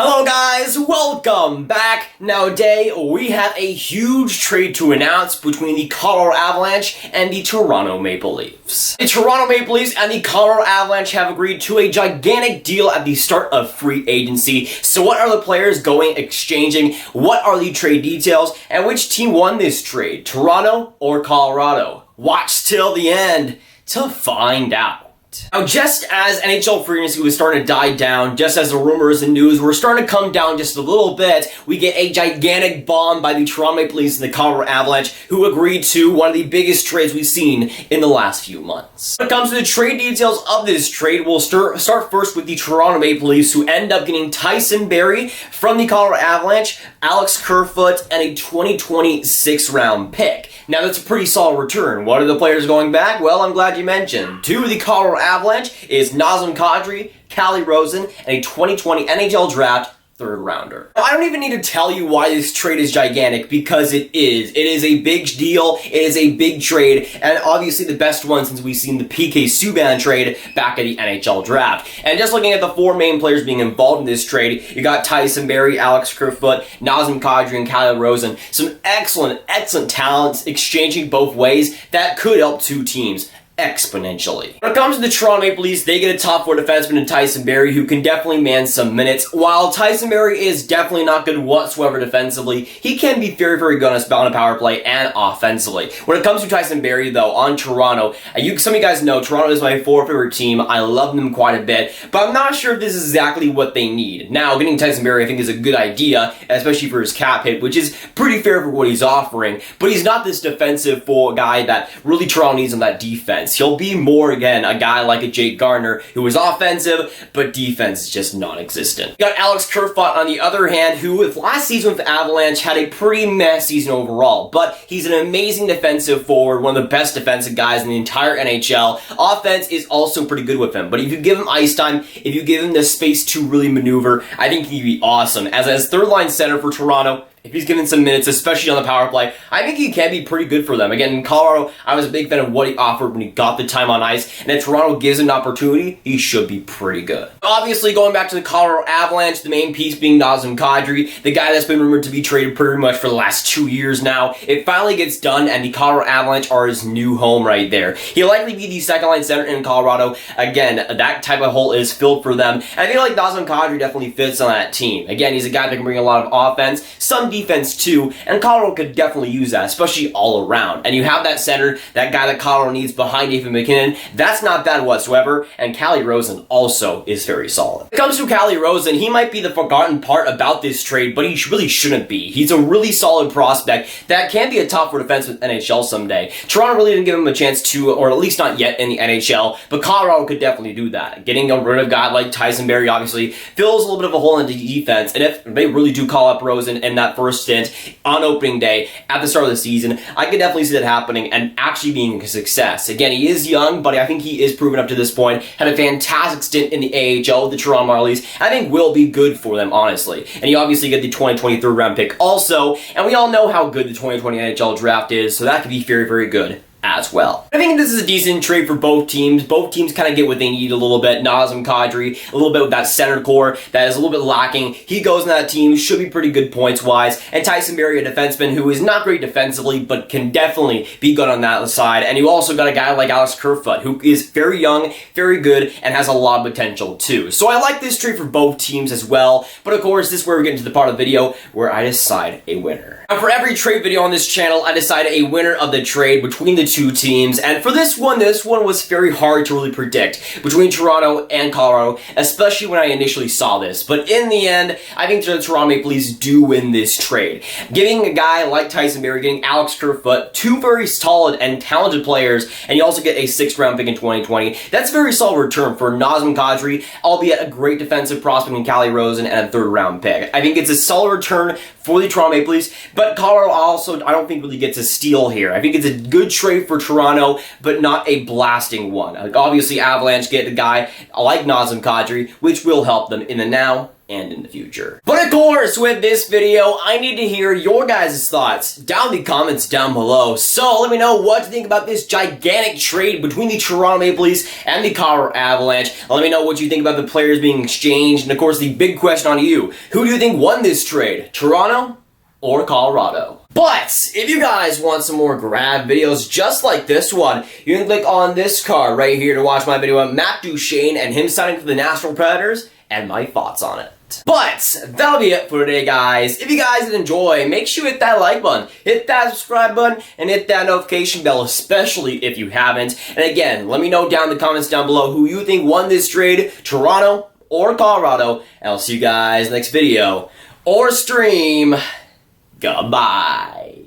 Hello guys, welcome back. Now today we have a huge trade to announce between the Colorado Avalanche and the Toronto Maple Leafs. The Toronto Maple Leafs and the Colorado Avalanche have agreed to a gigantic deal at the start of free agency. So what are the players exchanging? What are the trade details? And which team won this trade? Toronto or Colorado? Watch till the end to find out. Now, just as NHL free agency was starting to die down, just as the rumors and news were starting to come down just a little bit, we get a gigantic bomb by the Toronto Maple Leafs and the Colorado Avalanche, who agreed to one of the biggest trades we've seen in the last few months. When it comes to the trade details of this trade, we'll start first with the Toronto Maple Leafs, who end up getting Tyson Barrie from the Colorado Avalanche, Alex Kerfoot, and a 2020 6th-round pick. Now, that's a pretty solid return. What are the players going back? Well, I'm glad you mentioned. To the Colorado Avalanche is Nazem Kadri, Calle, Rosen, and a 2020 NHL Draft third rounder. Now, I don't even need to tell you why this trade is gigantic, because it is. It is a big deal, it is a big trade, and obviously the best one since we've seen the PK Subban trade back at the NHL Draft. And just looking at the four main players being involved in this trade, you got Tyson Barrie, Alex Kerfoot, Nazem Kadri, and Calle Rosen. Some excellent talents exchanging both ways that could help two teams exponentially. When it comes to the Toronto Maple Leafs, they get a top four defenseman in Tyson Barrie, who can definitely man some minutes. While Tyson Barrie is definitely not good whatsoever defensively, he can be very good on a power play and offensively. When it comes to Tyson Barrie, though, on Toronto, some of you guys know Toronto is my fourth favorite team. I love them quite a bit, but I'm not sure if this is exactly what they need. Now, getting Tyson Barrie, I think, is a good idea, especially for his cap hit, which is pretty fair for what he's offering, but he's not this defensive guy that really Toronto needs on that defense. He'll be more, again, a guy like a Jake Gardiner, who is offensive, but defense is just non-existent. You got Alex Kerfoot, on the other hand, who with last season with the Avalanche had a pretty meh season overall, but he's an amazing defensive forward, one of the best defensive guys in the entire NHL. Offense is also pretty good with him, but if you give him ice time, if you give him the space to really maneuver, I think he'd be awesome. As third-line center for Toronto, if he's given some minutes, especially on the power play, I think he can be pretty good for them. Again, in Colorado, I was a big fan of what he offered when he got the time on ice, and if Toronto gives him an opportunity, he should be pretty good. Obviously, going back to the Colorado Avalanche, the main piece being Nazem Kadri, the guy that's been rumored to be traded pretty much for the last 2 years now. It finally gets done, and the Colorado Avalanche are his new home right there. He'll likely be the second-line center in Colorado. Again, that type of hole is filled for them, and I feel like Nazem Kadri definitely fits on that team. Again, he's a guy that can bring a lot of offense, some defense too, and Colorado could definitely use that, especially all around. And you have that center, that guy that Colorado needs behind Nathan MacKinnon. That's not bad whatsoever, and Calle Rosen also is very solid. When it comes to Calle Rosen, he might be the forgotten part about this trade, but he really shouldn't be. He's a really solid prospect that can be a top four defenseman in NHL someday. Toronto really didn't give him a chance to, or at least not yet in the NHL, but Colorado could definitely do that. Getting rid of a guy like Tyson Barrie obviously fills a little bit of a hole in the defense, and if they really do call up Rosen in that first stint on opening day at the start of the season, I could definitely see that happening and actually being a success. Again, he is young, but I think he is proven up to this point. Had a fantastic stint in the AHL with the Toronto Marlies. I think will be good for them, honestly. And you obviously get the 2020 third round pick also, and we all know how good the 2020 NHL draft is, so that could be very good as well. I think this is a decent trade for both teams. Both teams kind of get what they need a little bit. Nazem Kadri, a little bit with that center core that is a little bit lacking. He goes in that team, should be pretty good points-wise. And Tyson Barrie, a defenseman who is not great defensively, but can definitely be good on that side. And you also got a guy like Alex Kerfoot, who is very young, very good, and has a lot of potential too. So I like this trade for both teams as well. But of course, this is where we get into the part of the video where I decide a winner. Now, for every trade video on this channel, I decide a winner of the trade between the two teams, and for this one was very hard to really predict between Toronto and Colorado, especially when I initially saw this. But in the end, I think the Toronto Maple Leafs do win this trade. Giving a guy like Tyson Barrie, getting Alex Kerfoot, two very solid and talented players, and you also get a 6th round pick in 2020. That's a very solid return for Nazem Kadri, albeit a great defensive prospect in Calle Rosen and a 3rd round pick. I think it's a solid return for the Toronto Maple Leafs, but Colorado also, I don't think, really gets a steal here. I think it's a good trade for Toronto, but not a blasting one. Obviously, Avalanche get a guy like Nazem Kadri, which will help them in the now and in the future. But of course, with this video, I need to hear your guys' thoughts down in the comments down below. So let me know what you think about this gigantic trade between the Toronto Maple Leafs and the Colorado Avalanche. Let me know what you think about the players being exchanged. And of course, the big question on you, who do you think won this trade? Toronto or Colorado? But if you guys want some more Grav videos just like this one, you can click on this card right here to watch my video on Matt Duchene and him signing for the Nashville Predators and my thoughts on it. But that'll be it for today, guys. If you guys did enjoy, make sure you hit that like button, hit that subscribe button, and hit that notification bell, especially if you haven't. And again, let me know down in the comments down below who you think won this trade, Toronto or Colorado. And I'll see you guys next video or stream. Goodbye.